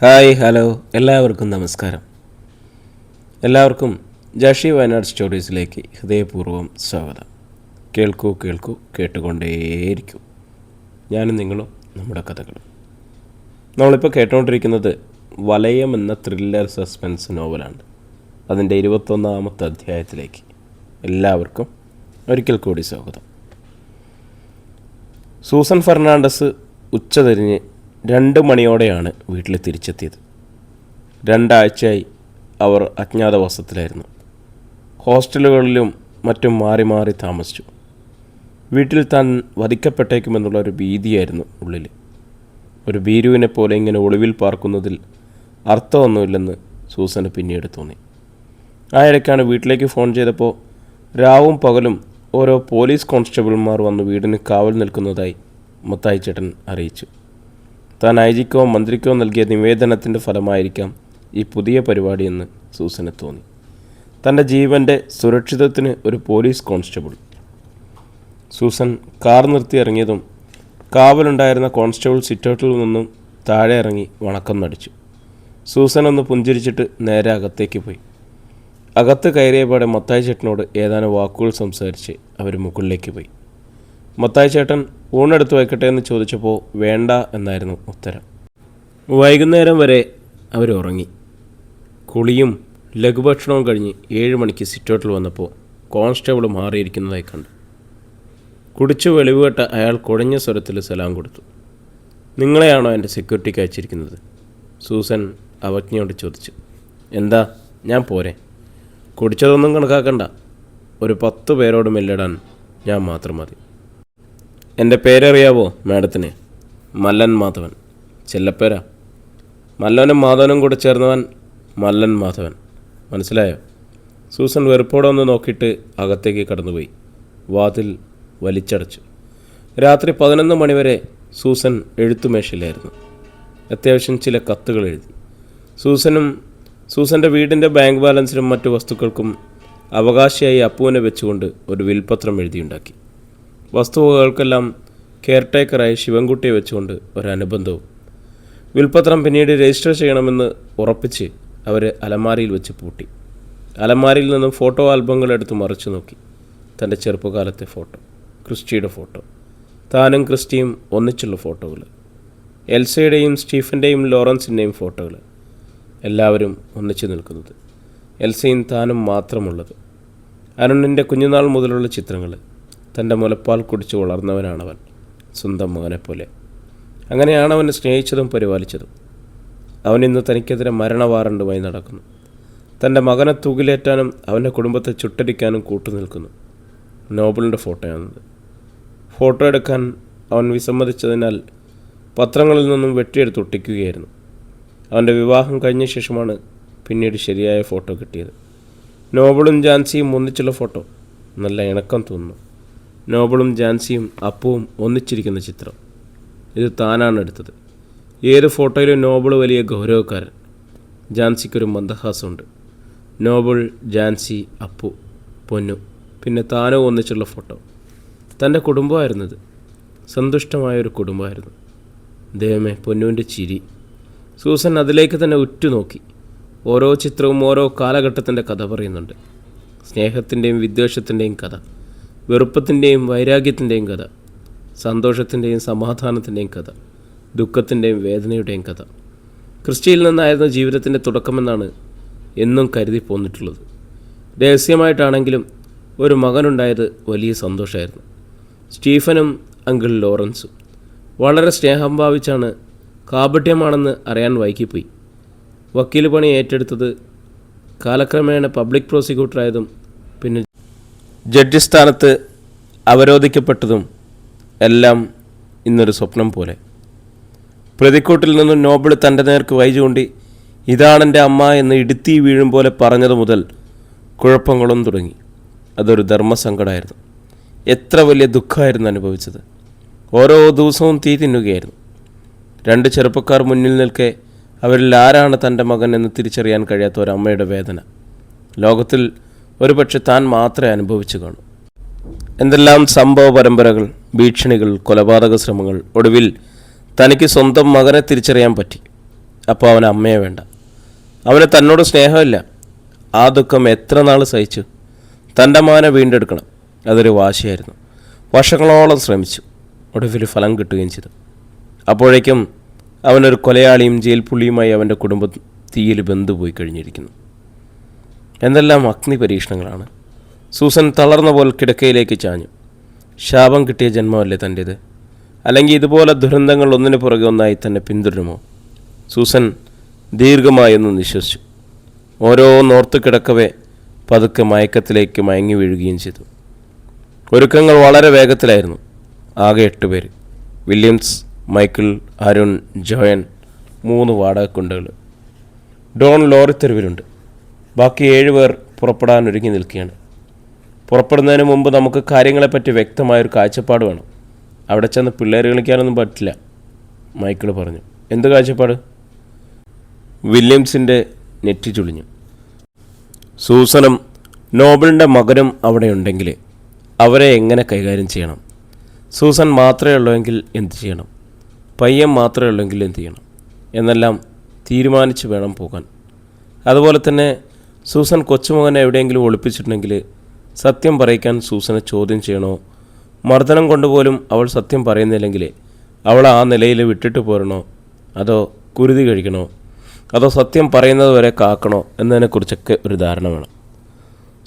Hi hello എല്ലാവർക്കും നമസ്കാരം. എല്ലാവർക്കും ജഷി വയനാട് സ്റ്റോറീസിലേക്ക് ഹൃദയപൂർവ്വം സ്വാഗതം. കേൾക്കൂ കേട്ടുകൊണ്ടേയിരിക്കൂ. ഞാനും നിങ്ങളും നമ്മുടെ കഥകളും. നമ്മളിപ്പോൾ കേട്ടുകൊണ്ടിരിക്കുന്നത് വലയം എന്ന ത്രില്ലർ സസ്പെൻസ് നോവലാണ്. അതിൻ്റെ 21ാമത്തെ അധ്യായത്തിലേക്ക് എല്ലാവർക്കും ഒരിക്കൽ കൂടി സ്വാഗതം. സൂസൻ ഫെർണാണ്ടസ് ഉച്ചതിരിഞ്ഞ് 2 മണിയോടെയാണ് വീട്ടിൽ തിരിച്ചെത്തിയത്. 2 ആഴ്ചയായി അവർ അജ്ഞാതവാസത്തിലായിരുന്നു. ഹോസ്റ്റലുകളിലും മറ്റും മാറി മാറി താമസിച്ചു. വീട്ടിൽ താൻ വധിക്കപ്പെട്ടേക്കുമെന്നുള്ള ഒരു ഭീതിയായിരുന്നു ഉള്ളിൽ. ഒരു ഭീരുവിനെ പോലെ ഇങ്ങനെ ഒളിവിൽ പാർക്കുന്നതിൽ അർത്ഥമൊന്നുമില്ലെന്ന് സൂസന് പിന്നീട് തോന്നി. ആ ഇടയ്ക്കാണ് വീട്ടിലേക്ക് ഫോൺ ചെയ്തപ്പോൾ രാവും പകലും ഓരോ പോലീസ് കോൺസ്റ്റബിൾമാർ വന്ന് വീടിന് കാവൽ നിൽക്കുന്നതായി മത്തായി ചേട്ടൻ അറിയിച്ചു. താൻ ഐജിക്കോ മന്ത്രിക്കോ നൽകിയ നിവേദനത്തിൻ്റെ ഫലമായിരിക്കാം ഈ പുതിയ പരിപാടിയെന്ന് സൂസന് തോന്നി. തൻ്റെ ജീവൻ്റെ സുരക്ഷിതത്തിന് ഒരു പോലീസ് കോൺസ്റ്റബിൾ. സൂസൻ കാർ നിർത്തി ഇറങ്ങിയതും കാവലുണ്ടായിരുന്ന കോൺസ്റ്റബിൾ സിറ്റൗട്ടിൽ നിന്നും താഴെ ഇറങ്ങി വണക്കം നടിച്ചു. സൂസൻ ഒന്ന് പുഞ്ചിരിച്ചിട്ട് നേരെ അകത്തേക്ക് പോയി. അകത്ത് കയറിയപാടെ മത്തായി ചേട്ടനോട് ഏതാനും വാക്കുകൾ സംസാരിച്ച് അവർ മുകളിലേക്ക് പോയി. മത്തായി ചേട്ടൻ ഊണെടുത്ത് വയ്ക്കട്ടെ എന്ന് ചോദിച്ചപ്പോൾ വേണ്ട എന്നായിരുന്നു ഉത്തരം. വൈകുന്നേരം വരെ അവരുറങ്ങി. കുളിയും ലഘുഭക്ഷണവും കഴിഞ്ഞ് 7 മണിക്ക് സിറ്റൗട്ടിൽ വന്നപ്പോൾ കോൺസ്റ്റബിൾ മാറിയിരിക്കുന്നതായി കണ്ടു. കുടിച്ചു വെളിവുകെട്ട അയാൾ കുഴഞ്ഞ സ്വരത്തിൽ സലാം കൊടുത്തു. നിങ്ങളെയാണോ എൻ്റെ സെക്യൂരിറ്റിക്ക് അയച്ചിരിക്കുന്നത്? സൂസൻ അവജ്ഞയോട് ചോദിച്ചു. എന്താ, ഞാൻ പോരെ? കുടിച്ചതൊന്നും കണക്കാക്കണ്ട. ഒരു 10 പേരോട് മെല്ലിടാൻ ഞാൻ മാത്രം മതി. എൻ്റെ പേരറിയാവോ മാഡത്തിന്? മല്ലൻ മാധവൻ. ചെല്ലപ്പേരാ. മല്ലനും മാധവനും കൂടെ ചേർന്നവൻ മല്ലൻ മാധവൻ. മനസ്സിലായോ? സൂസൻ വെറുപ്പോടെ ഒന്ന് നോക്കിയിട്ട് അകത്തേക്ക് കടന്നുപോയി. വാതിൽ വലിച്ചടച്ചു. രാത്രി 11 മണിവരെ സൂസൻ എഴുത്തുമേശയിലായിരുന്നു. അത്യാവശ്യം ചില കത്തുകൾ എഴുതി. സൂസൻ്റെ വീടിൻ്റെ ബാങ്ക് ബാലൻസിനും മറ്റു വസ്തുക്കൾക്കും അവകാശിയായി അപ്പുവിനെ വെച്ചുകൊണ്ട് ഒരു വിൽപത്രം എഴുതിയുണ്ടാക്കി. വസ്തുവകകൾക്കെല്ലാം കെയർടേക്കറായി ശിവൻകുട്ടിയെ വെച്ചുകൊണ്ട് ഒരനുബന്ധവും. വിൽപത്രം പിന്നീട് രജിസ്റ്റർ ചെയ്യണമെന്ന് ഉറപ്പിച്ച് അവർ അലമാരിയിൽ വെച്ച് പൂട്ടി. അലമാരിയിൽ നിന്നും ഫോട്ടോ ആൽബങ്ങൾ എടുത്ത് മറിച്ചു നോക്കി. തൻ്റെ ചെറുപ്പകാലത്തെ ഫോട്ടോ, ക്രിസ്റ്റിയുടെ ഫോട്ടോ, താനും ക്രിസ്റ്റിയും ഒന്നിച്ചുള്ള ഫോട്ടോകൾ, എൽസയുടെയും സ്റ്റീഫൻ്റെയും ലോറൻസിൻ്റെയും ഫോട്ടോകൾ, എല്ലാവരും ഒന്നിച്ചു നിൽക്കുന്നത്, എൽസയും താനും മാത്രമുള്ളത്. അരുണിൻ്റെ കുഞ്ഞുനാൾ മുതലുള്ള ചിത്രങ്ങൾ. തൻ്റെ മുലപ്പാൽ കുടിച്ച് വളർന്നവനാണവൻ, സ്വന്തം മകനെപ്പോലെ. അങ്ങനെയാണ് അവനെ സ്നേഹിച്ചതും പരിപാലിച്ചതും. അവനിന്ന് തനിക്കെതിരെ മരണ വാറണ്ടുമായി നടക്കുന്നു. തൻ്റെ മകനെ തൂക്കിലേറ്റാനും അവൻ്റെ കുടുംബത്തെ ചുട്ടരിക്കാനും കൂട്ടുനിൽക്കുന്നു. നോബലിൻ്റെ ഫോട്ടോയാണത്. ഫോട്ടോ എടുക്കാൻ അവൻ വിസമ്മതിച്ചതിനാൽ പത്രങ്ങളിൽ നിന്നും വെട്ടിയെടുത്ത് ഒട്ടിക്കുകയായിരുന്നു. അവൻ്റെ വിവാഹം കഴിഞ്ഞ ശേഷമാണ് പിന്നീട് ശരിയായ ഫോട്ടോ കിട്ടിയത്. നോബലും ജാൻസിയും ഒന്നിച്ചുള്ള ഫോട്ടോ. നല്ല ഇണക്കം തോന്നുന്നു. നോബലും ജാൻസിയും അപ്പുവും ഒന്നിച്ചിരിക്കുന്ന ചിത്രം. ഇത് താനാണ് എടുത്തത്. ഏത് ഫോട്ടോയിലും നോബിൾ വലിയ ഗൗരവക്കാരൻ, ജാൻസിക്കൊരു മന്ദഹാസമുണ്ട്. നോബിൾ, ജാൻസി, അപ്പു, പൊന്നു, പിന്നെ താനോ ഒന്നിച്ചുള്ള ഫോട്ടോ. തൻ്റെ കുടുംബമായിരുന്നത്. സന്തുഷ്ടമായൊരു കുടുംബമായിരുന്നു. ദൈവമേ, പൊന്നുവിൻ്റെ ചിരി. സൂസൻ അതിലേക്ക് തന്നെ ഉറ്റുനോക്കി. ഓരോ ചിത്രവും ഓരോ കാലഘട്ടത്തിൻ്റെ കഥ പറയുന്നുണ്ട്. സ്നേഹത്തിൻ്റെയും വിദ്വേഷത്തിൻ്റെയും കഥ, വെറുപ്പത്തിൻ്റെയും വൈരാഗ്യത്തിൻ്റെയും കഥ, സന്തോഷത്തിൻ്റെയും സമാധാനത്തിൻ്റെയും കഥ, ദുഃഖത്തിൻ്റെയും വേദനയുടെയും കഥ. ക്രിസ്റ്റിയിൽ നിന്നായിരുന്നു ജീവിതത്തിൻ്റെ തുടക്കമെന്നാണ് എന്നും കരുതി പോന്നിട്ടുള്ളത്. രഹസ്യമായിട്ടാണെങ്കിലും ഒരു മകനുണ്ടായത് വലിയ സന്തോഷമായിരുന്നു. സ്റ്റീഫനും അങ്കിൾ ലോറൻസും. വളരെ സ്നേഹം ഭാവിച്ചാണ്. കാപട്യമാണെന്ന് അറിയാൻ വൈകിപ്പോയി. വക്കീൽ പണി ഏറ്റെടുത്തത്, കാലക്രമേണ പബ്ലിക് പ്രോസിക്യൂട്ടറായതും പിന്നെ ജഡ്ജി സ്ഥാനത്ത് അവരോധിക്കപ്പെട്ടതും എല്ലാം ഇന്നൊരു സ്വപ്നം പോലെ. പ്രതിക്കൂട്ടിൽ നിന്നും നോബിൾ തൻ്റെ നേർക്ക് വൈ ചൂണ്ടി ഇതാണെൻ്റെ അമ്മ എന്ന് ഇടുത്തി വീഴും പോലെ പറഞ്ഞതു മുതൽ കുഴപ്പങ്ങളും തുടങ്ങി. അതൊരു ധർമ്മസങ്കടമായിരുന്നു. എത്ര വലിയ ദുഃഖമായിരുന്നു അനുഭവിച്ചത്. ഓരോ ദിവസവും തീ തിന്നുകയായിരുന്നു. 2 ചെറുപ്പക്കാർ മുന്നിൽ നിൽക്കെ അവരിൽ ആരാണ് തൻ്റെ മകൻ എന്ന് തിരിച്ചറിയാൻ കഴിയാത്ത ഒരമ്മയുടെ വേദന ലോകത്തിൽ ഒരുപക്ഷെ താൻ മാത്രമേ അനുഭവിച്ചു കാണൂ. എന്തെല്ലാം സംഭവ പരമ്പരകൾ, ഭീഷണികൾ, കൊലപാതക ശ്രമങ്ങൾ. ഒടുവിൽ തനിക്ക് സ്വന്തം മകനെ തിരിച്ചറിയാൻ പറ്റി. അപ്പോൾ അവന് അമ്മയെ വേണ്ട. അവന് തന്നോട് സ്നേഹമില്ല. ആ ദുഃഖം എത്ര നാൾ സഹിച്ചു? തൻ്റെ മകനെ വീണ്ടെടുക്കണം. അതൊരു വാശിയായിരുന്നു. വർഷങ്ങളോളം ശ്രമിച്ചു. ഒടുവിൽ ഫലം കിട്ടുകയും ചെയ്തു. അപ്പോഴേക്കും അവനൊരു കൊലയാളിയും ജയിൽ പുള്ളിയുമായി അവൻ്റെ കുടുംബം തീയിൽ ബന്ധുപോയി കഴിഞ്ഞിരിക്കുന്നു. എന്തെല്ലാം അഗ്നി പരീക്ഷണങ്ങളാണ്! സൂസൻ തളർന്ന പോൽ കിടക്കയിലേക്ക് ചാഞ്ഞു. ശാപം കിട്ടിയ ജന്മമല്ലേ തൻ്റേത്? അല്ലെങ്കിൽ ഇതുപോലെ ദുരന്തങ്ങൾ ഒന്നിനു പുറകെ ഒന്നായി തന്നെ പിന്തുടരുമോ? സൂസൻ ദീർഘമായൊന്ന് നിശ്വസിച്ചു. ഓരോന്നോർത്ത് കിടക്കവേ പതുക്കെ മയക്കത്തിലേക്ക് മയങ്ങി വീഴുകയും ചെയ്തു. ഒരുക്കങ്ങൾ വളരെ വേഗത്തിലായിരുന്നു. ആകെ 8 പേര്: വില്യംസ്, മൈക്കിൾ, അരുൺ, ജോയൻ, 3 വാടകക്കുണ്ടകൾ. ഡോൺ ലോറിത്തെരുവിലുണ്ട്. ബാക്കി 7 പേർ പുറപ്പെടാനൊരുങ്ങി നിൽക്കുകയാണ്. പുറപ്പെടുന്നതിന് മുമ്പ് നമുക്ക് കാര്യങ്ങളെപ്പറ്റി വ്യക്തമായൊരു കാഴ്ചപ്പാട് വേണം. അവിടെ ചെന്ന് പിള്ളേർ കളിക്കാനൊന്നും പറ്റില്ല, മൈക്കിൾ പറഞ്ഞു. എന്ത് കാഴ്ചപ്പാട്? വില്യംസിൻ്റെ നെറ്റി ചുളിഞ്ഞു. സൂസനും നോബിളിൻ്റെ മകനും അവിടെ ഉണ്ടെങ്കിൽ അവരെ എങ്ങനെ കൈകാര്യം ചെയ്യണം? സൂസൻ മാത്രമേ ഉള്ളൂവെങ്കിൽ എന്ത് ചെയ്യണം? പയ്യൻ മാത്രമേ ഉള്ളെങ്കിൽ എന്ത് ചെയ്യണം എന്നെല്ലാം തീരുമാനിച്ച് വേണം പോകാൻ. അതുപോലെ തന്നെ സൂസൻ കൊച്ചുമകനെ എവിടെയെങ്കിലും ഒളിപ്പിച്ചിട്ടുണ്ടെങ്കിൽ സത്യം പറയിക്കാൻ സൂസനെ ചോദ്യം ചെയ്യണോ? മർദ്ദനം കൊണ്ടുപോലും അവൾ സത്യം പറയുന്നില്ലെങ്കിൽ അവൾ ആ നിലയിൽ വിട്ടിട്ട് പോരണോ? അതോ കുരുതി കഴിക്കണോ? അതോ സത്യം പറയുന്നത് വരെ കാക്കണോ എന്നതിനെക്കുറിച്ചൊക്കെ ഒരു ധാരണ വേണം.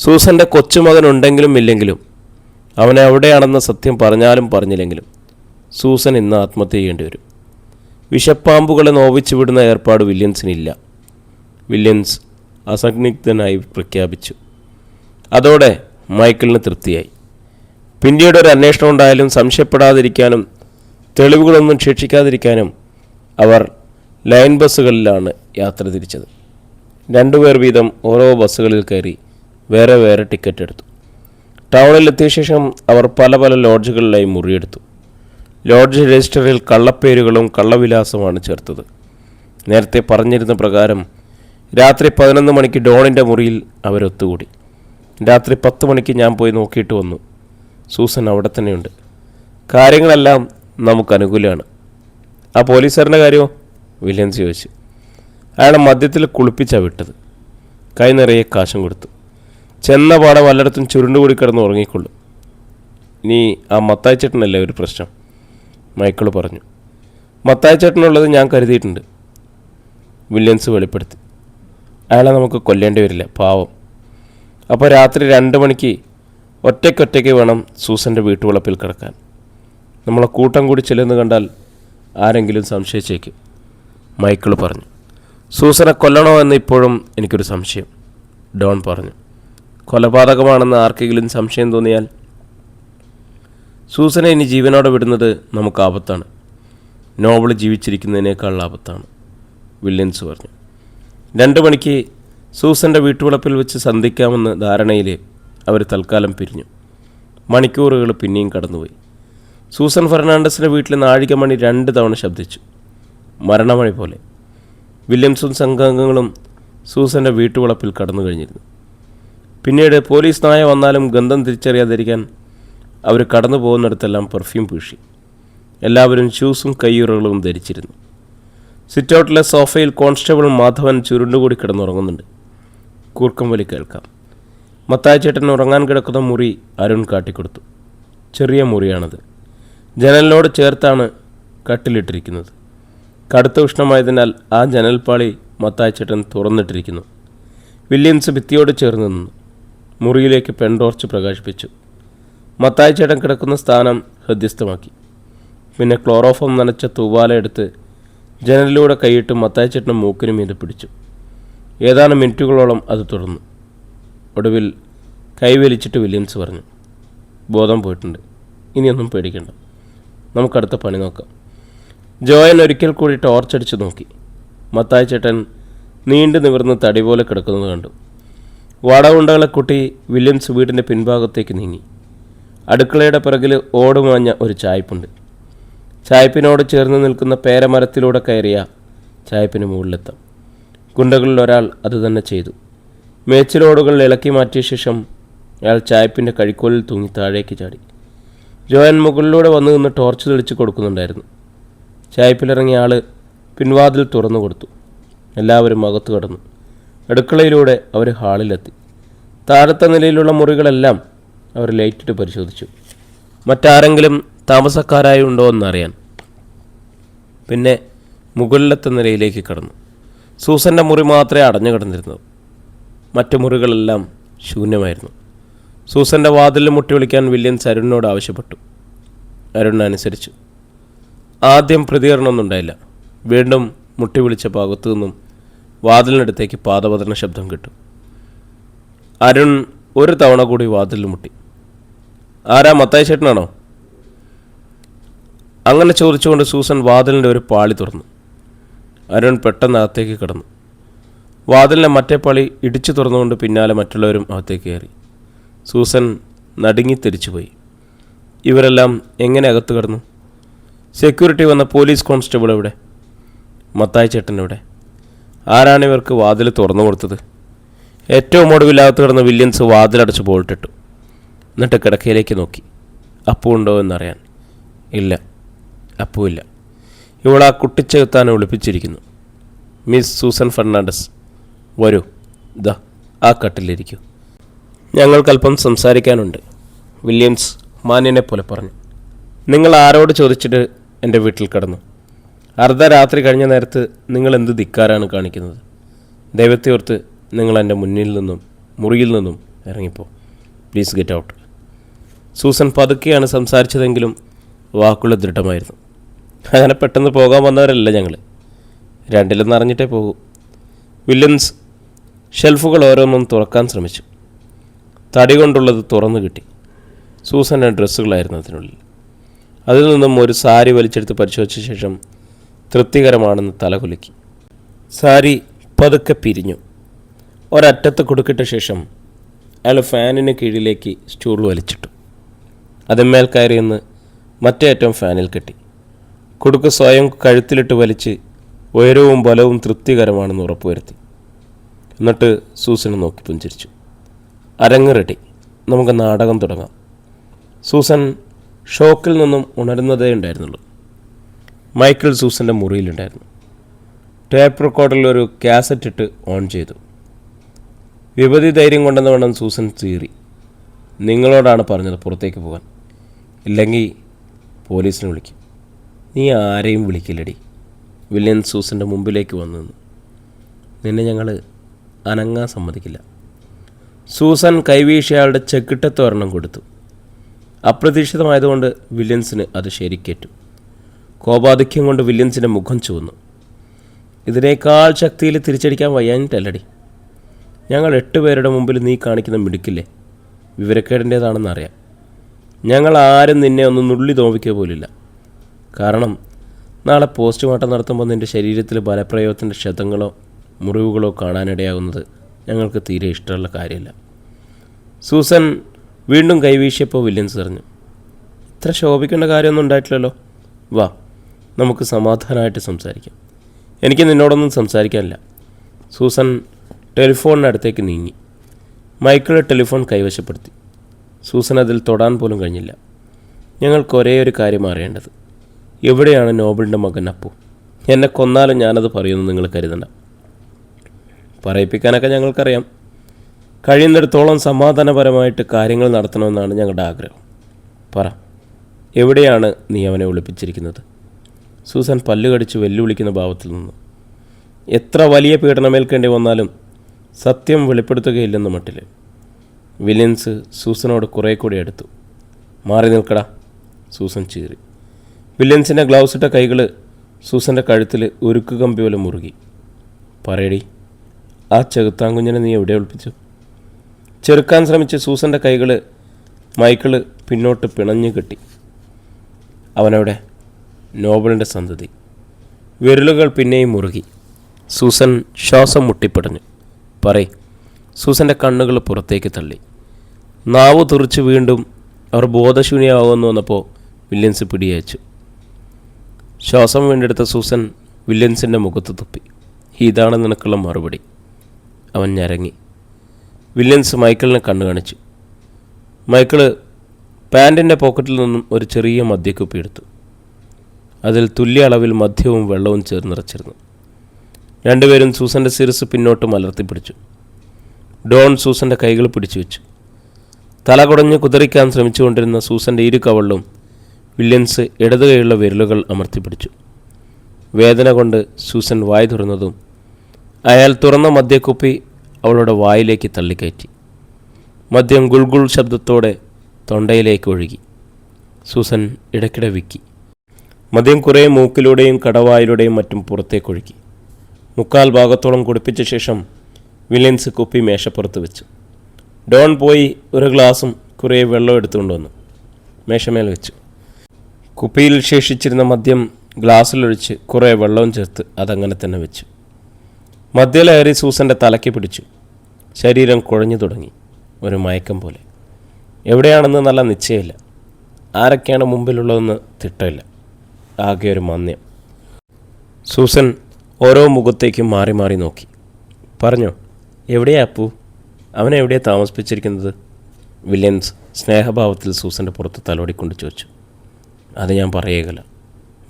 സൂസൻ്റെ കൊച്ചുമകനുണ്ടെങ്കിലും ഇല്ലെങ്കിലും, അവനെ എവിടെയാണെന്ന് സത്യം പറഞ്ഞാലും പറഞ്ഞില്ലെങ്കിലും സൂസൻ ഇന്ന് ആത്മഹത്യ ചെയ്യേണ്ടി വരും. വിഷപ്പാമ്പുകളെ നോവിച്ചു വിടുന്ന ഏർപ്പാട് വില്യംസിനില്ല. വില്യംസ് അസന്നിഗ്ധനായി പ്രഖ്യാപിച്ചു. അതോടെ മൈക്കിളിന് തൃപ്തിയായി. പിന്നീട് ഒരു അന്വേഷണം ഉണ്ടായാലും സംശയപ്പെടാതിരിക്കാനും തെളിവുകളൊന്നും ശേഷിക്കാതിരിക്കാനും അവർ ലൈൻ ബസ്സുകളിലാണ് യാത്ര തിരിച്ചത്. 2 പേർ വീതം ഓരോ ബസ്സുകളിൽ കയറി വേറെ വേറെ ടിക്കറ്റ് എടുത്തു. ടൗണിലെത്തിയ ശേഷം അവർ പല പല ലോഡ്ജുകളിലായി മുറിയെടുത്തു. ലോഡ്ജ് രജിസ്റ്ററിൽ കള്ളപ്പേരുകളും കള്ളവിലാസവുമാണ് ചേർത്തത്. നേരത്തെ പറഞ്ഞിരുന്ന പ്രകാരം രാത്രി 11 മണിക്ക് ഡോണിൻ്റെ മുറിയിൽ അവരൊത്തുകൂടി. രാത്രി 10 മണിക്ക് ഞാൻ പോയി നോക്കിയിട്ട് വന്നു. സൂസൻ അവിടെ തന്നെയുണ്ട്. കാര്യങ്ങളെല്ലാം നമുക്ക് അനുകൂലമാണ്. ആ പോലീസുകാരൻ്റെ കാര്യമോ? വില്യംസ് ചോദിച്ചു. അയാളെ മദ്യത്തിൽ കുളിപ്പിച്ചാണ് വിട്ടത്. കൈ നിറയെ കാശും കൊടുത്തു. ചെന്ന പാടെ വല്ലയിടത്തും ചുരുണ്ടുകൂടി കിടന്ന് ഉറങ്ങിക്കൊള്ളും. ഇനി ആ മത്തായിച്ചേട്ടനല്ലേ ഒരു പ്രശ്നം, മൈക്കിൾ പറഞ്ഞു. മത്തായിച്ചേട്ടനുള്ളത് ഞാൻ കരുതിയിട്ടുണ്ട്, വില്യംസ് വെളിപ്പെടുത്തി. അയാളെ നമുക്ക് കൊല്ലേണ്ടി വരില്ല, പാവം. അപ്പോൾ രാത്രി 2 മണിക്ക് ഒറ്റയ്ക്കൊറ്റയ്ക്ക് വേണം സൂസൻ്റെ വീട്ടുവളപ്പിൽ കിടക്കാൻ. നമ്മളെ കൂട്ടം കൂടി ചെല്ലുന്നു കണ്ടാൽ ആരെങ്കിലും സംശയിച്ചേക്കും, മൈക്കിൾ പറഞ്ഞു. സൂസനെ കൊല്ലണോ എന്ന് ഇപ്പോഴും എനിക്കൊരു സംശയം, ഡോൺ പറഞ്ഞു. കൊലപാതകമാണെന്ന് ആർക്കെങ്കിലും സംശയം തോന്നിയാൽ സൂസനെ ഇനി ജീവനോടെ വിടുന്നത് നമുക്ക് ആപത്താണ്. നോബിൾ ജീവിച്ചിരിക്കുന്നതിനേക്കാൾ ആപത്താണ്, വില്യംസ് പറഞ്ഞു. 2 മണിക്ക് സൂസൻ്റെ വീട്ടുവളപ്പിൽ വെച്ച് സന്ധിക്കാമെന്ന് ധാരണയിൽ അവർ തൽക്കാലം പിരിഞ്ഞു. മണിക്കൂറുകൾ പിന്നെയും കടന്നുപോയി. സൂസൻ ഫെർണാണ്ടസിൻ്റെ വീട്ടിൽ നാഴികമണി 2 തവണ ശബ്ദിച്ചു, മരണമണി പോലെ. വില്യംസും സംഘാംഗങ്ങളും സൂസൻ്റെ വീട്ടുവളപ്പിൽ കടന്നു കഴിഞ്ഞിരുന്നു. പിന്നീട് പോലീസ് നായ വന്നാലും ഗന്ധം തിരിച്ചറിയാതിരിക്കാൻ അവർ കടന്നു പോകുന്നിടത്തെല്ലാം പെർഫ്യൂം പൂശി. എല്ലാവരും ഷൂസും കയ്യുറകളും ധരിച്ചിരുന്നു. സിറ്റൗട്ടിലെ സോഫയിൽ കോൺസ്റ്റബിൾ മാധവൻ ചുരുണ്ടുകൂടി കിടന്നുറങ്ങുന്നുണ്ട്. കൂർക്കം വലി കേൾക്കാം. മത്തായിച്ചേട്ടൻ ഉറങ്ങാൻ കിടക്കുന്ന മുറി അരുൺ കാട്ടിക്കൊടുത്തു. ചെറിയ മുറിയാണത്. ജനലിനോട് ചേർത്താണ് കട്ടിലിട്ടിരിക്കുന്നത്. കടുത്ത ഉഷ്ണമായതിനാൽ ആ ജനൽപ്പാളി മത്തായിച്ചേട്ടൻ തുറന്നിട്ടിരിക്കുന്നു. വില്യംസ് ഭിത്തിയോട് ചേർന്ന് നിന്നു. മുറിയിലേക്ക് പെൺടോർച്ച് പ്രകാശിപ്പിച്ചു. മത്തായിച്ചേട്ടൻ കിടക്കുന്ന സ്ഥാനം ഹൃദ്യസ്ഥമാക്കി. പിന്നെ ക്ലോറോഫോം നനച്ച തൂവാല എടുത്ത് ജനലിലൂടെ കൈയിട്ട് മത്തായിച്ചേട്ടൻ മൂക്കിന് മീതെ പിടിച്ചു. ഏതാനും മിനിറ്റുകളോളം അത് തുടർന്നു. ഒടുവിൽ കൈവലിച്ചിട്ട് വില്യംസ് പറഞ്ഞു, ബോധം പോയിട്ടുണ്ട്, ഇനിയൊന്നും പേടിക്കണ്ട, നമുക്കടുത്ത പണി നോക്കാം. ജോയൻ ഒരിക്കൽ കൂടി ടോർച്ചടിച്ച് നോക്കി. മത്തായിച്ചേട്ടൻ നീണ്ടു നിവർന്ന് തടി പോലെ കിടക്കുന്നത് കണ്ടു. വാടകയുണ്ടകളെ കൂട്ടി വില്യംസ് വീടിൻ്റെ പിൻഭാഗത്തേക്ക് നീങ്ങി. അടുക്കളയുടെ പിറകിൽ ഓടുമാഞ്ഞ ഒരു ചായ്പുണ്ട്. ചായ്പിനോട് ചേർന്ന് നിൽക്കുന്ന പേരമരത്തിലൂടെ കയറിയ ചായ്പിന് മുകളിലെത്താം. ഗുണ്ടകളിൽ ഒരാൾ അതുതന്നെ ചെയ്തു. മേച്ചിലോടുകൾ ഇളക്കി മാറ്റിയ ശേഷം അയാൾ ചായ്പിൻ്റെ കഴിക്കോലിൽ തൂങ്ങി താഴേക്ക് ചാടി. ജോയൻ മുകളിലൂടെ വന്നു നിന്ന് ടോർച്ച് തെളിച്ച് കൊടുക്കുന്നുണ്ടായിരുന്നു. ചായ്പിലിറങ്ങിയ ആൾ പിൻവാതിൽ തുറന്നു കൊടുത്തു. എല്ലാവരും അകത്തു കടന്നു. അടുക്കളയിലൂടെ അവർ ഹാളിലെത്തി. താഴത്തെ നിലയിലുള്ള മുറികളെല്ലാം അവർ ലൈറ്റിട്ട് പരിശോധിച്ചു, മറ്റാരെങ്കിലും താമസക്കാരായി ഉണ്ടോ എന്നറിയാൻ. പിന്നെ മുകളിലത്തെ നിലയിലേക്ക് കടന്നു. സൂസൻ്റെ മുറി മാത്രമേ അടഞ്ഞു കിടന്നിരുന്നത്. മറ്റു മുറികളെല്ലാം ശൂന്യമായിരുന്നു. സൂസൻ്റെ വാതിലിൽ മുട്ടി വിളിക്കാൻ വില്യൻസ് അരുണിനോട് ആവശ്യപ്പെട്ടു. അരുൺ അനുസരിച്ചു. ആദ്യം പ്രതികരണമൊന്നും ഉണ്ടായില്ല. വീണ്ടും മുട്ടി വിളിച്ചപ്പോൾ അകത്തു നിന്നും വാതിലിനടുത്തേക്ക് പാദപതന ശബ്ദം കിട്ടും. അരുൺ ഒരു തവണ കൂടി വാതിലിൽ മുട്ടി. ആരാ, മത്തായി ചേട്ടനാണോ? അങ്ങനെ ചോദിച്ചുകൊണ്ട് സൂസൻ വാതിലിൻ്റെ ഒരു പാളി തുറന്നു. അരുൺ പെട്ടെന്ന് അകത്തേക്ക് കിടന്നു. വാതിലിൻ്റെ മറ്റേ പാളി ഇടിച്ചു തുറന്നുകൊണ്ട് പിന്നാലെ മറ്റുള്ളവരും അകത്തേക്ക് കയറി. സൂസൻ നടുങ്ങി തിരിച്ചുപോയി. ഇവരെല്ലാം എങ്ങനെ അകത്ത് കിടന്നു? സെക്യൂരിറ്റി വന്ന പോലീസ് കോൺസ്റ്റബിൾ എവിടെ? മത്തായി ചേട്ടൻ എവിടെ? ആരാണിവർക്ക് വാതിൽ തുറന്നു കൊടുത്തത്? ഏറ്റവും ഒടുവിലകത്ത് കിടന്ന വില്യൻസ് വാതിലടച്ച് ബോൾട്ടിട്ടു. എന്നിട്ട് കിടക്കയിലേക്ക് നോക്കി. അപ്പു ഉണ്ടോ എന്നറിയാൻ. ഇല്ല, അപ്പുവില്ല. ഇവൾ ആ കുട്ടിച്ചെകുത്താനെ ഒളിപ്പിച്ചിരിക്കുന്നു. മിസ് സൂസൻ ഫെർണാണ്ടസ്, വരൂ, ദാ ആ കട്ടിലിരിക്കൂ, ഞങ്ങൾക്കല്പം സംസാരിക്കാനുണ്ട്, വില്യംസ് മാന്യനെ പോലെ പറഞ്ഞു. നിങ്ങൾ ആരോട് ചോദിച്ചിട്ട് എൻ്റെ വീട്ടിൽ കിടന്നു? അർദ്ധരാത്രി കഴിഞ്ഞ നേരത്ത് നിങ്ങൾ എന്ത് ധിക്കാരാണ് കാണിക്കുന്നത്? ദൈവത്തെ ഓർത്ത് നിങ്ങൾ എൻ്റെ മുന്നിൽ നിന്നും മുറിയിൽ നിന്നും ഇറങ്ങിപ്പോ. Please get out. സൂസൻ പതുക്കെയാണ് സംസാരിച്ചതെങ്കിലും വാക്കുകൾ ദൃഢമായിരുന്നു. അങ്ങനെ പെട്ടെന്ന് പോകാൻ വന്നവരല്ല ഞങ്ങൾ. രണ്ടിലൊന്ന് അറിഞ്ഞിട്ടേ പോകൂ. വില്യംസ് ഷെൽഫുകൾ ഓരോന്നും തുറക്കാൻ ശ്രമിച്ചു. തടി കൊണ്ടുള്ളത് തുറന്നു കിട്ടി. സൂസൻ്റെ ഡ്രസ്സുകളായിരുന്നു അതിനുള്ളിൽ. അതിൽ നിന്നും ഒരു സാരി വലിച്ചെടുത്ത് പരിശോധിച്ച ശേഷം തൃപ്തികരമാണെന്ന് തലകുലുക്കി. സാരി പതുക്കെ പിരിഞ്ഞു. ഒരറ്റത്ത് കൊടുക്കിട്ട ശേഷം അയാൾ ഫാനിന് കീഴിലേക്ക് സ്റ്റൂൾ വലിച്ചിട്ടു. അതിന്മേൽ കയറിയെന്ന് മറ്റേ അറ്റം ഫാനിൽ കെട്ടി. കുടുക്ക് സ്വയം കഴുത്തിലിട്ട് വലിച്ച് ഉയരവും ബലവും തൃപ്തികരമാണെന്ന് ഉറപ്പുവരുത്തി. എന്നിട്ട് സൂസനെ നോക്കി പുഞ്ചിരിച്ചു. അരങ്ങ് റെഡി, നമുക്ക് നാടകം തുടങ്ങാം. സൂസൻ ഷോക്കിൽ നിന്നും ഉണരുന്നതേ ഉണ്ടായിരുന്നുള്ളൂ. മൈക്കിൾ സൂസൻ്റെ മുറിയിലുണ്ടായിരുന്നു. ടേപ്പ് റെക്കോർഡിൽ ഒരു കാസറ്റ് ഇട്ട് ഓൺ ചെയ്തു. വിപതി ധൈര്യം കൊണ്ടെന്ന് വേണം സൂസൻ ചീറി. നിങ്ങളോടാണ് പറഞ്ഞത് പുറത്തേക്ക് പോകാൻ, ഇല്ലെങ്കിൽ പോലീസിനെ വിളിക്കും. നീ ആരെയും വിളിക്കില്ലടി. വില്യൻ സൂസൻ്റെ മുമ്പിലേക്ക് വന്നു നിന്നു. നിന്നെ ഞങ്ങൾ അനങ്ങാൻ സമ്മതിക്കില്ല. സൂസൻ കൈവീശിയാളുടെ ചെക്കിട്ടത്ത് ഒരെണ്ണം കൊടുത്തു. അപ്രതീക്ഷിതമായതുകൊണ്ട് വില്യൻസിന് അത് ശരിക്കേറ്റു. കോപാധിക്യം കൊണ്ട് വില്യൻസിൻ്റെ മുഖം ചുവന്നു. ഇതിനേക്കാൾ ശക്തിയിൽ തിരിച്ചടിക്കാൻ വയ്യാഞ്ഞിട്ടല്ലടി. ഞങ്ങൾ 8 പേരുടെ മുമ്പിൽ നീ കാണിക്കുന്ന മിടുക്കില്ലേ വിവരക്കേടിൻ്റേതാണെന്നറിയാം. ഞങ്ങൾ ആരും നിന്നെ ഒന്ന് നുള്ളി നോവിക്കുക പോലില്ല. കാരണം നാളെ പോസ്റ്റ്മോർട്ടം നടത്തുമ്പോൾ നിൻ്റെ ശരീരത്തിൽ ബലപ്രയോഗത്തിൻ്റെ ക്ഷതങ്ങളോ മുറിവുകളോ കാണാനിടയാകുന്നത് ഞങ്ങൾക്ക് തീരെ ഇഷ്ടമുള്ള കാര്യമില്ല. സൂസൻ വീണ്ടും കൈവീശിയപ്പോൾ വില്യൻസ് പറഞ്ഞു, ഇത്ര ശോഭിക്കേണ്ട കാര്യമൊന്നും ഉണ്ടായിട്ടില്ലല്ലോ. വാ, നമുക്ക് സമാധാനമായിട്ട് സംസാരിക്കാം. എനിക്ക് നിന്നോടൊന്നും സംസാരിക്കാനില്ല. സൂസൻ ടെലിഫോണിനടുത്തേക്ക് നീങ്ങി. Michael telephone കൈവശപ്പെടുത്തി. സൂസൻ അതിൽ തൊടാൻ പോലും കഴിഞ്ഞില്ല. ഞങ്ങൾക്ക് ഒരേ ഒരു കാര്യം അറിയേണ്ടത്, എവിടെയാണ് നോബിളിൻ്റെ മകൻ അപ്പു? എന്നെ കൊന്നാലും ഞാനത് പറയുമെന്ന് നിങ്ങൾ കരുതണ്ട. പറയിപ്പിക്കാനൊക്കെ ഞങ്ങൾക്കറിയാം. കഴിയുന്നിടത്തോളം സമാധാനപരമായിട്ട് കാര്യങ്ങൾ നടത്തണമെന്നാണ് ഞങ്ങളുടെ ആഗ്രഹം. പറ, എവിടെയാണ് നീ അവനെ ഒളിപ്പിച്ചിരിക്കുന്നത്? സൂസൻ പല്ലുകടിച്ച് വെല്ലുവിളിക്കുന്ന ഭാവത്തിൽ നിന്നു. എത്ര വലിയ പീഡനമേൽക്കേണ്ടി വന്നാലും സത്യം വെളിപ്പെടുത്തുകയില്ലെന്ന് മട്ടിൽ. വില്യൻസ് സൂസനോട് കുറേ കൂടി അടുത്തു. മാറി നിൽക്കടാ, സൂസൻ ചീറി. വില്യൻസിൻ്റെ ഗ്ലൗസ് ഇട്ട കൈകൾ സൂസൻ്റെ കഴുത്തിൽ ഉരുക്ക് കമ്പി പോലെ മുറുകി. പറയടി, ആ ചെകുത്താങ്കുഞ്ഞിനെ നീ എവിടെ ഒളിപ്പിച്ചു? ചെറുക്കാൻ ശ്രമിച്ച് സൂസൻ്റെ കൈകൾ മൈക്കിള് പിന്നോട്ട് പിണഞ്ഞു കെട്ടി. അവനവിടെ നോബിളിൻ്റെ സന്തതി. വിരലുകൾ പിന്നെയും മുറുകി. സൂസൻ ശ്വാസം മുട്ടിപ്പടഞ്ഞു. പറയ്. സൂസൻ്റെ കണ്ണുകൾ പുറത്തേക്ക് തള്ളി. നാവ് തുറിച്ച് വീണ്ടും അവർ ബോധശൂന്യമാകുമെന്ന് വന്നപ്പോൾ വില്യൻസ് പിടിയച്ചു. ശ്വാസം വീണ്ടെടുത്ത സൂസൻ വില്യൻസിൻ്റെ മുഖത്ത് തുപ്പി. ഇതാണ് നിനക്കുള്ള മറുപടി. അവൻ ഞരങ്ങി. വില്യൻസ് മൈക്കിളിനെ കണ്ണു കാണിച്ചു. മൈക്കിള് പാൻറ്റിൻ്റെ പോക്കറ്റിൽ നിന്നും ഒരു ചെറിയ മദ്യക്കുപ്പി എടുത്തു. അതിൽ തുല്യ അളവിൽ മദ്യവും വെള്ളവും ചേർന്നിറച്ചിരുന്നു. രണ്ടുപേരും സൂസൻ്റെ ശിരസ് പിന്നോട്ട് മലർത്തിപ്പിടിച്ചു. ഡോൺ സൂസൻ്റെ കൈകൾ പിടിച്ചു വെച്ചു. തല കുടഞ്ഞ് കുതറിക്കാൻ ശ്രമിച്ചുകൊണ്ടിരുന്ന സൂസൻ്റെ ഇരു കവളിലും വില്യംസ് ഇടതു കൈയുള്ള വിരലുകൾ അമർത്തിപ്പിടിച്ചു. വേദന കൊണ്ട് സൂസൻ വായ് തുറന്നതും അയാൾ തുറന്ന മദ്യക്കുപ്പി അവളുടെ വായിലേക്ക് തള്ളിക്കയറ്റി. മദ്യം ഗുൾഗുൾ ശബ്ദത്തോടെ തൊണ്ടയിലേക്ക് ഒഴുകി. സൂസൻ ഇടയ്ക്കിടെ വിക്കി. മദ്യം കുറേ മൂക്കിലൂടെയും കടവായിലൂടെയും മറ്റും പുറത്തേക്കൊഴുകി. 3/4 ഭാഗത്തോളം കുടിപ്പിച്ച ശേഷം വില്യംസ് കുപ്പി മേശപ്പുറത്ത് വെച്ചു. ഡോൺ പോയി ഒരു ഗ്ലാസും കുറേ വെള്ളം എടുത്തുകൊണ്ടുവന്നു. മേശമേൽ വെച്ചു. കുപ്പിയിൽ ശേഷിച്ചിരുന്ന മദ്യം ഗ്ലാസ്സിലൊഴിച്ച് കുറേ വെള്ളവും ചേർത്ത് അതങ്ങനെ തന്നെ വെച്ചു. മദ്യലഹരി സൂസൻ്റെ തലയ്ക്ക് പിടിച്ചു. ശരീരം കുഴഞ്ഞു തുടങ്ങി. ഒരു മയക്കം പോലെ. എവിടെയാണെന്ന് നല്ല നിശ്ചയമില്ല. ആരൊക്കെയാണ് മുമ്പിലുള്ളതെന്ന് തിട്ടമില്ല. ആകെ ഒരു മന്യം. സൂസൻ ഓരോ മുഖത്തേക്കും മാറി മാറി നോക്കി. പറഞ്ഞോ, എവിടെയാ അപ്പു? അവനെവിടെയാണ് താമസിപ്പിച്ചിരിക്കുന്നത്? വില്യംസ് സ്നേഹഭാവത്തിൽ സൂസൻ്റെ പുറത്ത് തലോടിക്കൊണ്ട് ചോദിച്ചു. അത് ഞാൻ പറയുകയില്ല,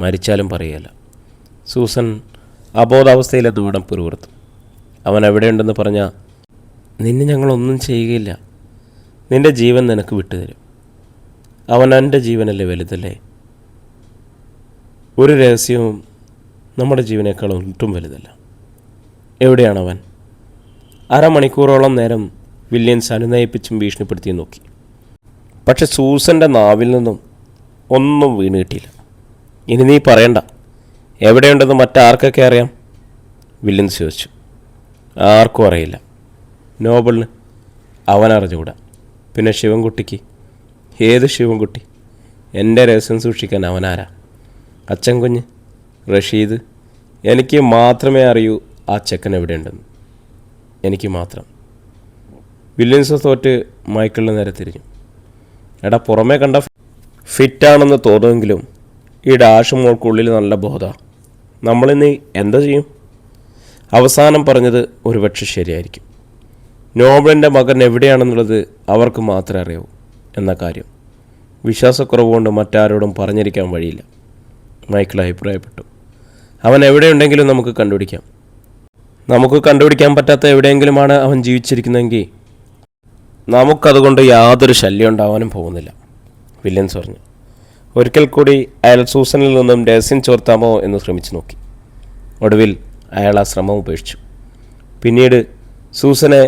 മരിച്ചാലും പറയുകയില്ല. സൂസൻ അബോധാവസ്ഥയിലെ ദൂടം പിറുവിറുത്തു. അവൻ എവിടെയുണ്ടെന്ന് പറഞ്ഞാൽ നിന്നെ ഞങ്ങളൊന്നും ചെയ്യുകയില്ല. നിൻ്റെ ജീവൻ നിനക്ക് വിട്ടുതരും. അവൻ എൻ്റെ ജീവനല്ലേ വലുതല്ലേ? ഒരു രഹസ്യവും നമ്മുടെ ജീവനേക്കാൾ ഒട്ടും വലുതല്ല. എവിടെയാണവൻ? 1/2 മണിക്കൂറോളം നേരം വില്യംസ് അനുനയിപ്പിച്ചും ഭീഷണിപ്പെടുത്തിയും നോക്കി. പക്ഷെ സൂസൻ്റെ നാവിൽ നിന്നും ഒന്നും വീണ് കിട്ടിയില്ല. ഇനി നീ പറയണ്ട. എവിടെയുണ്ടെന്ന് മറ്റാർക്കൊക്കെ അറിയാം? വില്യംസ് ചോദിച്ചു. ആർക്കും അറിയില്ല. നോബിളിന് അവനറിഞ്ഞുകൂടാ. പിന്നെ ശിവൻകുട്ടിക്ക്? ഏത് ശിവൻകുട്ടി? എൻ്റെ രഹസ്യം സൂക്ഷിക്കാൻ അവനാരാ? അച്ഛൻ കുഞ്ഞ്, റഷീദ്? എനിക്ക് മാത്രമേ അറിയൂ ആ ചെക്കൻ എവിടെയുണ്ടെന്ന്. എനിക്ക് മാത്രം. വില്യംസ് തോറ്റ് മൈക്കിളിന് നേരെ തിരിഞ്ഞു. എടാ, പുറമേ കണ്ട ഫിറ്റാണെന്ന് തോന്നുമെങ്കിലും ഈ ഡാഷ് മോൾക്കുള്ളിൽ നല്ല ബോധ. നമ്മളിന്ന് എന്താ ചെയ്യും? അവസാനം പറഞ്ഞത് ഒരുപക്ഷെ ശരിയായിരിക്കും. നോബിളിൻ്റെ മകൻ എവിടെയാണെന്നുള്ളത് അവർക്ക് മാത്രമേ അറിയൂ എന്ന കാര്യം വിശ്വാസക്കുറവ് കൊണ്ട് മറ്റാരോടും പറഞ്ഞിരിക്കാൻ വഴിയില്ല. മൈക്കിൾ അഭിപ്രായപ്പെട്ടു. അവൻ എവിടെയുണ്ടെങ്കിലും നമുക്ക് കണ്ടുപിടിക്കാം. നമുക്ക് കണ്ടുപിടിക്കാൻ പറ്റാത്ത എവിടെയെങ്കിലുമാണ് അവൻ ജീവിച്ചിരിക്കുന്നതെങ്കിൽ നമുക്കതുകൊണ്ട് യാതൊരു ശല്യം ഉണ്ടാവാനും പോകുന്നില്ല, വില്യംസ് പറഞ്ഞു. ഒരിക്കൽ കൂടി അയാൾ സൂസനിൽ നിന്നും രഹസ്യം ചോർത്താമോ എന്ന് ശ്രമിച്ചു നോക്കി. ഒടുവിൽ അയാൾ ആ ശ്രമം ഉപേക്ഷിച്ചു. പിന്നീട് സൂസനെ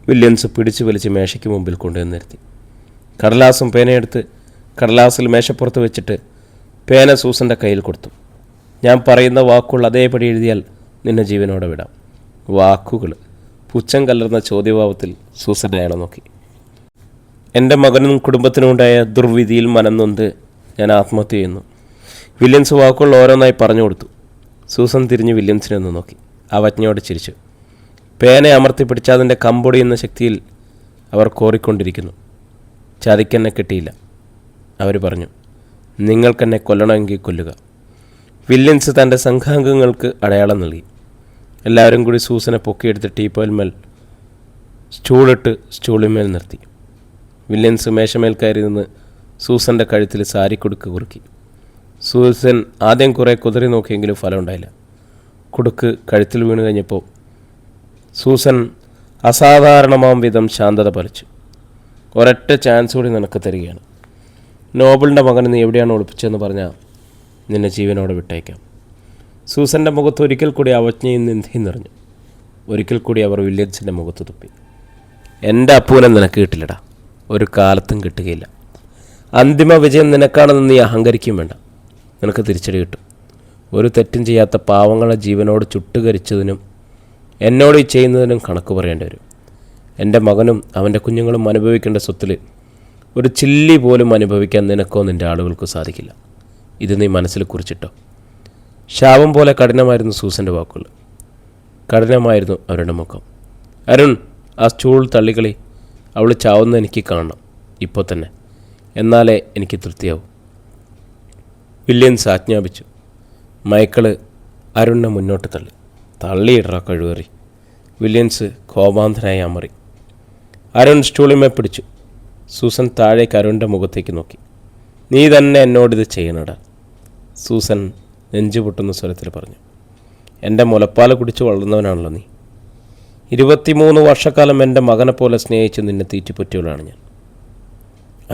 വില്യംസ് പിടിച്ചു വലിച്ച് മേശയ്ക്ക് മുമ്പിൽ കൊണ്ടുവന്ന് നിർത്തി. കടലാസും പേനയെടുത്ത് കടലാസിൽ മേശപ്പുറത്ത് വെച്ചിട്ട് പേന സൂസൻ്റെ കയ്യിൽ കൊടുത്തു. ഞാൻ പറയുന്ന വാക്കുകൾ അതേപടി എഴുതിയാൽ നിന്നെ ജീവനോടെ വിടാം. വാക്കുകൾ? പുച്ഛം കലർന്ന ചോദ്യഭാവത്തിൽ സൂസൻ അയാളെ നോക്കി. എൻ്റെ മകനും കുടുംബത്തിനുണ്ടായ ദുർവിധിയിൽ മനംനൊന്ത് ഞാൻ ആത്മഹത്യ ചെയ്യുന്നു. വില്യംസ് വാക്കുകൾ ഓരോന്നായി പറഞ്ഞു കൊടുത്തു. സൂസൻ തിരിഞ്ഞ് വില്യംസിനെ ഒന്ന് നോക്കി. അവജ്ഞയോടെ ചിരിച്ചു. പേന അമർത്തിപ്പിടിച്ച അതിൻ്റെ കമ്പൊടിയുന്ന ശക്തിയിൽ അവർ കോറിക്കൊണ്ടിരിക്കുന്നു. ചതിക്കെന്നെ കിട്ടിയില്ല. അവർ പറഞ്ഞു, നിങ്ങൾക്കെന്നെ കൊല്ലണമെങ്കിൽ കൊല്ലുക. വില്യംസ് തൻ്റെ സംഘാംഗങ്ങൾക്ക് അടയാളം നൽകി. എല്ലാവരും കൂടി സൂസനെ പൊക്കിയെടുത്ത് ടീപ്പോയിൽമേൽ സ്റ്റൂളിട്ട് സ്റ്റൂളിന്മേൽ നിർത്തി. വില്യംസ് മേശമേൽ കയറി നിന്ന് സൂസൻ്റെ കഴുത്തിൽ സാരിക്കുടുക്ക് കുറുക്കി. സൂസൻ ആദ്യം കുറേ കുതിരി നോക്കിയെങ്കിലും ഫലമുണ്ടായില്ല. കുടുക്ക് കഴുത്തിൽ വീണ് കഴിഞ്ഞപ്പോൾ സൂസൻ അസാധാരണമാം വിധം ശാന്തത പറിച്ചു. ഒരൊറ്റ ചാൻസ് കൂടി നിനക്ക് തരികയാണ്. നോബിളിൻ്റെ മകനെ നീ എവിടെയാണ് ഒളിപ്പിച്ചതെന്ന് പറഞ്ഞാൽ നിന്നെ ജീവനോടെ വിട്ടയക്കാം. സൂസൻ്റെ മുഖത്ത് ഒരിക്കൽ കൂടി അവജ്ഞയും നിന്ദയും നിറഞ്ഞു. ഒരിക്കൽ കൂടി അവർ വില്യംസിൻ്റെ മുഖത്ത് തുപ്പി. എൻ്റെ അപ്പൂനെ നിനക്ക് കിട്ടില്ലടാ, ഒരു കാലത്തും കിട്ടുകയില്ല. അന്തിമ വിജയം നിനക്കാണെന്ന് നീ അഹങ്കരിക്കും വേണ്ട. നിനക്ക് തിരിച്ചടി കിട്ടും. ഒരു തെറ്റും ചെയ്യാത്ത പാവങ്ങളെ ജീവനോട് ചുട്ടുകരിച്ചതിനും എന്നോട് ഈ ചെയ്യുന്നതിനും കണക്ക് പറയേണ്ടി വരും. എൻ്റെ മകനും അവൻ്റെ കുഞ്ഞുങ്ങളും അനുഭവിക്കേണ്ട സ്വത്തിൽ ഒരു ചില്ലി പോലും അനുഭവിക്കാൻ നിനക്കോ നിൻ്റെ ആളുകൾക്കോ സാധിക്കില്ല. ഇത് നീ മനസ്സിൽ കുറിച്ചിട്ടോ. ശാപം പോലെ കഠിനമായിരുന്നു സൂസൻ്റെ വാക്കുകൾ. കഠിനമായിരുന്നു അവരുടെ മുഖം. അരുൺ, ആ സ്റ്റൂൾ തള്ളിക്കളി. അവൾ ചാവുന്ന എനിക്ക് കാണണം ഇപ്പോൾ തന്നെ. എന്നാലേ എനിക്ക് തൃപ്തിയാവും. വില്യംസ് ആജ്ഞാപിച്ചു. മൈക്കിള് അരുണിനെ മുന്നോട്ട് തള്ളി. തള്ളിയിടറ കഴിവേറി. വില്യംസ് കോപാന്തനായി അമറി. അരുൺ സ്റ്റൂളിന്മേൽ പിടിച്ചു. സൂസൻ താഴേക്ക് അരുണിൻ്റെ മുഖത്തേക്ക് നോക്കി. നീ തന്നെ എന്നോടിത് ചെയ്യണടാ, സൂസൻ നെഞ്ചുപൊട്ടുന്ന സ്വരത്തിൽ പറഞ്ഞു. എൻ്റെ മുലപ്പാൽ കുടിച്ച് വളർന്നവനാണല്ലോ നീ. 23 വർഷക്കാലം എൻ്റെ മകനെ പോലെ സ്നേഹിച്ച് നിന്നെ തീറ്റിപ്പറ്റിയവളാണ് ഞാൻ.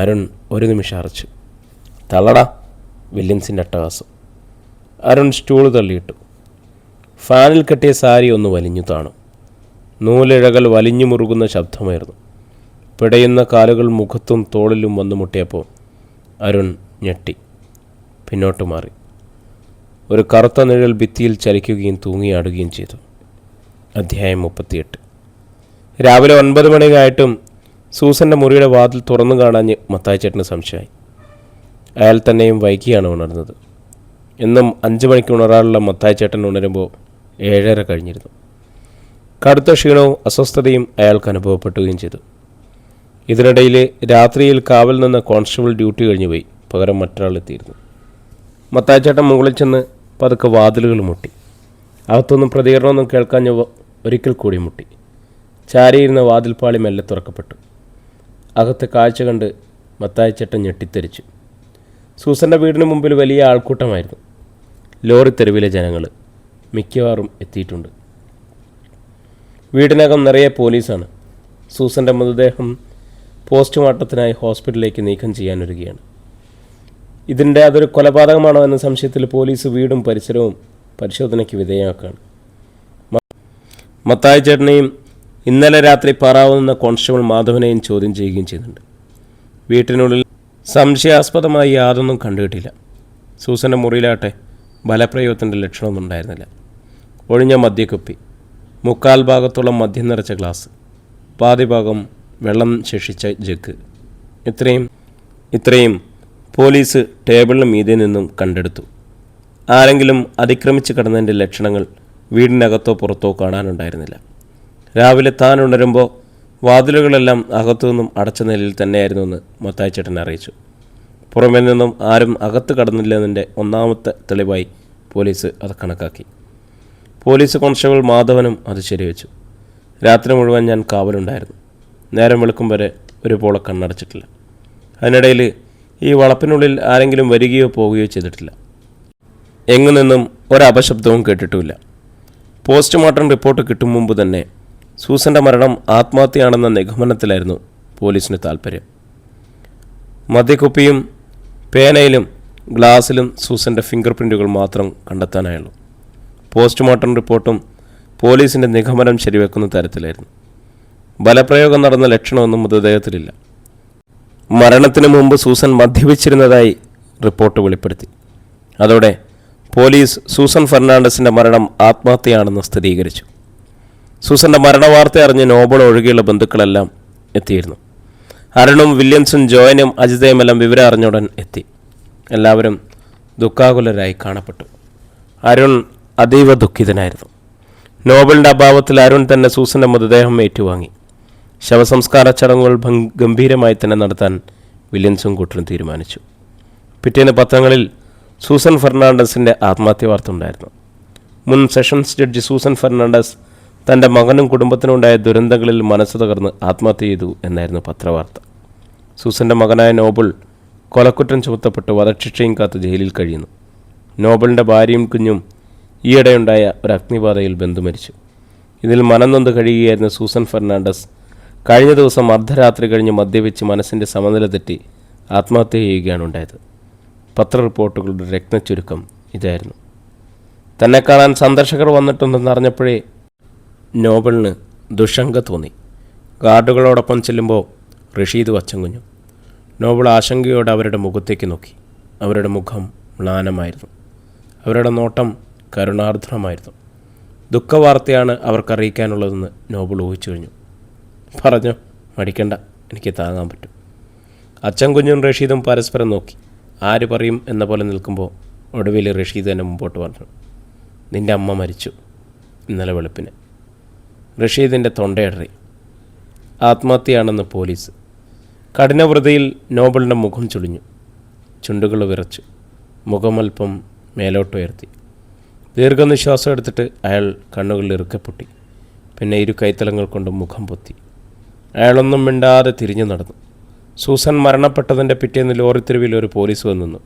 അരുൺ ഒരു നിമിഷം അറച്ചു. തള്ളടാ, വില്യംസിൻ്റെ അട്ടഹാസം. അരുൺ സ്റ്റൂൾ തള്ളിയിട്ടു. ഫാനിൽ കെട്ടിയ സാരി ഒന്ന് വലിഞ്ഞു താണു. നൂലിഴകൾ വലിഞ്ഞു മുറുകുന്ന ശബ്ദമായിരുന്നു. പിടയുന്ന കാലുകൾ മുഖത്തും തോളിലും വന്നു മുട്ടിയപ്പോൾ അരുൺ ഞെട്ടി, പിന്നോട്ട് മാറി. ഒരു കറുത്ത നിഴൽ ഭിത്തിയിൽ ചലിക്കുകയും തൂങ്ങിയാടുകയും ചെയ്തു. അധ്യായം 38. രാവിലെ 9 മണിയായിട്ടും സൂസൻ്റെ മുറിയുടെ വാതിൽ തുറന്നു കാണാഞ്ഞ് മത്തായിച്ചേട്ടന് സംശയമായി. അയാൾ തന്നെയും വൈകിയാണ് ഉണർന്നത്. എന്നും 5 മണിക്ക് ഉണരാനുള്ള മത്തായിച്ചേട്ടൻ ഉണരുമ്പോൾ 7:30 കഴിഞ്ഞിരുന്നു. കടുത്ത ക്ഷീണവും അസ്വസ്ഥതയും അയാൾക്ക് അനുഭവപ്പെട്ടുകയും ചെയ്തു. ഇതിനിടയിൽ രാത്രിയിൽ കാവൽ നിന്ന കോൺസ്റ്റബിൾ ഡ്യൂട്ടി കഴിഞ്ഞു പോയി. പകരം മറ്റൊരാൾ എത്തിയിരുന്നു. മത്തായിച്ചേട്ടൻ മുകളിൽ ചെന്ന് പതുക്കെ വാതിലുകൾ മുട്ടി. അകത്തൊന്നും പ്രതികരണമൊന്നും കേൾക്കാഞ്ഞ ഒരിക്കൽ കൂടി മുട്ടി. ചാരിയിരുന്ന വാതിൽപ്പാളി മെല്ലെ തുറക്കപ്പെട്ടു. അകത്തെ കാഴ്ച കണ്ട് മത്തായിച്ചേട്ടൻ ഞെട്ടിത്തെറിച്ചു. സൂസൻ്റെ വീടിന് മുമ്പിൽ വലിയ ആൾക്കൂട്ടമായിരുന്നു. ലോറി തെരുവിലെ ജനങ്ങൾ മിക്കവാറും എത്തിയിട്ടുണ്ട്. വീടിനകം നിറയെ പോലീസാണ്. സൂസൻ്റെ മൃതദേഹം പോസ്റ്റ്മോർട്ടത്തിനായി ഹോസ്പിറ്റലിലേക്ക് നീക്കം ചെയ്യാനൊരുങ്ങുകയാണ്. ഇതിൻ്റെ അതൊരു കൊലപാതകമാണോ എന്ന സംശയത്തിൽ പോലീസ് വീടും പരിസരവും പരിശോധനയ്ക്ക് വിധേയമാക്കുകയാണ്. മത്തായിച്ചേട്ടനെയും ഇന്നലെ രാത്രി പാറാവുന്ന കോൺസ്റ്റബിൾ മാധവനെയും ചോദ്യം ചെയ്യുകയും ചെയ്യുന്നുണ്ട്. വീട്ടിനുള്ളിൽ സംശയാസ്പദമായി യാതൊന്നും കണ്ടുകിട്ടില്ല. സൂസൻ്റെ മുറിയിലാട്ടെ ബലപ്രയോഗത്തിൻ്റെ ലക്ഷണമൊന്നും ഉണ്ടായിരുന്നില്ല. ഒഴിഞ്ഞ മദ്യക്കുപ്പി, 3/4 ഭാഗത്തോളം മദ്യം നിറച്ച ഗ്ലാസ്, പാതി ഭാഗം വെള്ളം ശേഷിച്ച ജഗ്, ഇത്രയും പോലീസ് ടേബിളിന് മീതെ നിന്നും കണ്ടെടുത്തു. ആരെങ്കിലും അതിക്രമിച്ച് കിടന്നതിൻ്റെ ലക്ഷണങ്ങൾ വീടിനകത്തോ പുറത്തോ കാണാനുണ്ടായിരുന്നില്ല. രാവിലെ താൻ ഉണരുമ്പോൾ വാതിലുകളെല്ലാം അകത്തുനിന്നും അടച്ച നിലയിൽ തന്നെയായിരുന്നുവെന്ന് മത്തായിച്ചേട്ടൻ അറിയിച്ചു. പുറമേ നിന്നും ആരും അകത്ത് കടന്നില്ലെന്നതിൻ്റെ ഒന്നാമത്തെ തെളിവായി പോലീസ് അത് കണക്കാക്കി. പോലീസ് കോൺസ്റ്റബിൾ മാധവനും അത് ശരിവെച്ചു. രാത്രി മുഴുവൻ ഞാൻ കാവലുണ്ടായിരുന്നു. നേരം വെളുക്കും വരെ ഒരു പോള കണ്ണടച്ചിട്ടില്ല. അതിനിടയിൽ ഈ വളപ്പിനുള്ളിൽ ആരെങ്കിലും വരികയോ പോവുകയോ ചെയ്തിട്ടില്ല. എങ്ങു നിന്നും ഒരപശബ്ദവും കേട്ടിട്ടുമില്ല. പോസ്റ്റ്മോർട്ടം റിപ്പോർട്ട് കിട്ടും മുമ്പ് തന്നെ സൂസൻ്റെ മരണം ആത്മഹത്യയാണെന്ന നിഗമനത്തിലായിരുന്നു പോലീസിന് താൽപ്പര്യം. മദ്യക്കുപ്പിയും പേനയിലും ഗ്ലാസ്സിലും സൂസൻ്റെ ഫിംഗർ പ്രിൻറ്റുകൾ മാത്രം കണ്ടെത്താനായുള്ളൂ. പോസ്റ്റ്മോർട്ടം റിപ്പോർട്ടും പോലീസിൻ്റെ നിഗമനം ശരിവെക്കുന്ന തരത്തിലായിരുന്നു. ബലപ്രയോഗം നടന്ന ലക്ഷണമൊന്നും മൃതദേഹത്തിലില്ല. മരണത്തിന് മുമ്പ് സൂസൻ മദ്യപിച്ചിരുന്നതായി റിപ്പോർട്ട് വെളിപ്പെടുത്തി. അതോടെ പോലീസ് സൂസൻ ഫെർണാണ്ടസിൻ്റെ മരണം ആത്മഹത്യയാണെന്ന് സ്ഥിരീകരിച്ചു. സൂസൻ്റെ മരണവാർത്ത അറിഞ്ഞ് നോബൽ ഒഴികെയുള്ള ബന്ധുക്കളെല്ലാം എത്തിയിരുന്നു. അരുണും വില്യംസും ജോയനും അജിതയുമെല്ലാം വിവരം അറിഞ്ഞുടൻ എത്തി. എല്ലാവരും ദുഃഖാകുലരായി കാണപ്പെട്ടു. അരുൺ അതീവ ദുഃഖിതനായിരുന്നു. നോബലിൻ്റെ അഭാവത്തിൽ അരുൺ തന്നെ സൂസൻ്റെ മൃതദേഹം ഏറ്റുവാങ്ങി. ശവസംസ്കാര ചടങ്ങുകൾ ഗംഭീരമായി തന്നെ നടത്താൻ വില്യംസും കൂട്ടരും തീരുമാനിച്ചു. പിറ്റേന്ന് പത്രങ്ങളിൽ സൂസൻ ഫെർണാണ്ടസിൻ്റെ ആത്മഹത്യ വാർത്ത ഉണ്ടായിരുന്നു. മുൻ സെഷൻസ് ജഡ്ജി സൂസൻ ഫെർണാണ്ടസ് തൻ്റെ മകനും കുടുംബത്തിനുണ്ടായ ദുരന്തങ്ങളിൽ മനസ്സ് തകർന്ന് ആത്മഹത്യ ചെയ്തു എന്നായിരുന്നു പത്രവാർത്ത. സൂസൻ്റെ മകനായ നോബൽ കൊലക്കുറ്റം ചുമത്തപ്പെട്ട് വധശിക്ഷയും കാത്ത് ജയിലിൽ കഴിയുന്നു. നോബലിൻ്റെ ഭാര്യയും കുഞ്ഞും ഈയിടെയുണ്ടായ ഒരു അഗ്നിബാധയിൽ ബന്ധുമരിച്ചു. ഇതിൽ മനംനൊന്ത് കഴിയുകയായിരുന്ന സൂസൻ ഫെർണാണ്ടസ് കഴിഞ്ഞ ദിവസം അർദ്ധരാത്രി കഴിഞ്ഞ് മദ്യപിച്ച് മനസ്സിൻ്റെ സമനില തെറ്റി ആത്മഹത്യ ചെയ്യുകയാണ് ഉണ്ടായത്. പത്ര റിപ്പോർട്ടുകളുടെ രത്നച്ചുരുക്കം ഇതായിരുന്നു. തന്നെ കാണാൻ സന്ദർശകർ വന്നിട്ടുണ്ടെന്നറിഞ്ഞപ്പോഴേ നോബലിന് ദുശങ്ക തോന്നി. ഗാർഡുകളോടൊപ്പം ചെല്ലുമ്പോൾ റഷീദും അച്ചൻകുഞ്ഞും. നോബൽ ആശങ്കയോടെ അവരുടെ മുഖത്തേക്ക് നോക്കി. അവരുടെ മുഖം മ്ലാനമായിരുന്നു. അവരുടെ നോട്ടം കരുണാർദ്രമായിരുന്നു. ദുഃഖവാർത്തയാണ് അവർക്കറിയിക്കാനുള്ളതെന്ന് നോബൽ ഊഹിച്ചു കഴിഞ്ഞു. പറഞ്ഞു, മടിക്കണ്ട, എനിക്ക് താങ്ങാൻ പറ്റും. അച്ചൻകുഞ്ഞും റഷീദും പരസ്പരം നോക്കി. ആര് പറയും എന്ന പോലെ നിൽക്കുമ്പോൾ ഒടുവിൽ റഷീദ് തന്നെ മുമ്പോട്ട് പറഞ്ഞു, നിൻ്റെ അമ്മ മരിച്ചു ഇന്നലെ വെളുപ്പിന്. റഷീദിൻ്റെ തൊണ്ടയടറി. ആത്മഹത്യയാണെന്ന് പോലീസ്. കഠിനവ്രതയിൽ നോബലിൻ്റെ മുഖം ചുളിഞ്ഞു. ചുണ്ടുകൾ വിറച്ചു. മുഖമൽപ്പം മേലോട്ടുയർത്തി. ദീർഘനിശ്വാസം എടുത്തിട്ട് അയാൾ കണ്ണുകളിൽ ഇറുക്കെ പൊട്ടി. പിന്നെ ഇരു കൈത്തലങ്ങൾ കൊണ്ട് മുഖം പൊത്തി. അയാളൊന്നും മിണ്ടാതെ തിരിഞ്ഞു നടന്നു. സൂസൻ മരണപ്പെട്ടതിൻ്റെ പിറ്റേന്ന് ലോറിത്തെരുവിൽ ഒരു പോലീസ് വന്നു.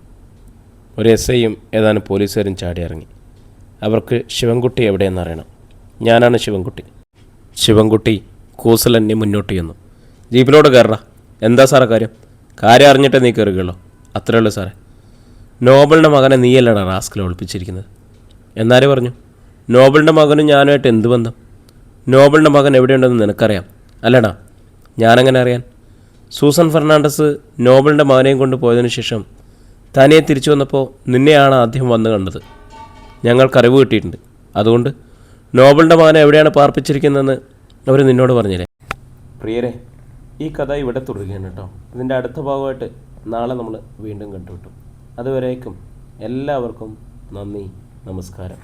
ഒരു SIയും ഏതാനും പോലീസുകാരും ചാടി ഇറങ്ങി. അവർക്ക് ശിവൻകുട്ടി എവിടെയെന്നറിയണം. ഞാനാണ് ശിവൻകുട്ടി. ശിവൻകുട്ടി കൂസലന്നെ മുന്നോട്ട് ചെന്നു. ജീപ്പിലോട് കയറ. എന്താ സാറേ കാര്യം? കാര്യം അറിഞ്ഞിട്ടേ നീ കയറുകയുള്ളൂ. അത്രേ ഉള്ളൂ സാറേ. നോബലിൻ്റെ മകനെ നീയല്ലടാ റാസ്കിൽ ഒളിപ്പിച്ചിരിക്കുന്നത്. എന്നാര് പറഞ്ഞു? നോബലിൻ്റെ മകനും ഞാനുമായിട്ട് എന്ത് ബന്ധം? നോബലിൻ്റെ മകൻ എവിടെയുണ്ടെന്ന് നിനക്കറിയാം അല്ലടാ? ഞാനെങ്ങനെ അറിയാൻ? സൂസൻ ഫെർണാണ്ടസ് നോബലിൻ്റെ മകനെയും കൊണ്ട് പോയതിനു ശേഷം തനിയെ തിരിച്ചു വന്നപ്പോൾ നിന്നെയാണ് ആദ്യം വന്ന് കണ്ടത്. ഞങ്ങൾക്കറിവ് കിട്ടിയിട്ടുണ്ട്. അതുകൊണ്ട് നോബലിൻ്റെ മകനെ എവിടെയാണ് പാർപ്പിച്ചിരിക്കുന്നതെന്ന് അവർ നിന്നോട് പറഞ്ഞില്ലേ? പ്രിയരെ, ഈ കഥ ഇവിടെ തുടരുകയാണ് കേട്ടോ. ഇതിൻ്റെ അടുത്ത ഭാഗമായിട്ട് നാളെ നമ്മൾ വീണ്ടും കണ്ടുകിട്ടും. അതുവരേക്കും എല്ലാവർക്കും നന്ദി, നമസ്കാരം.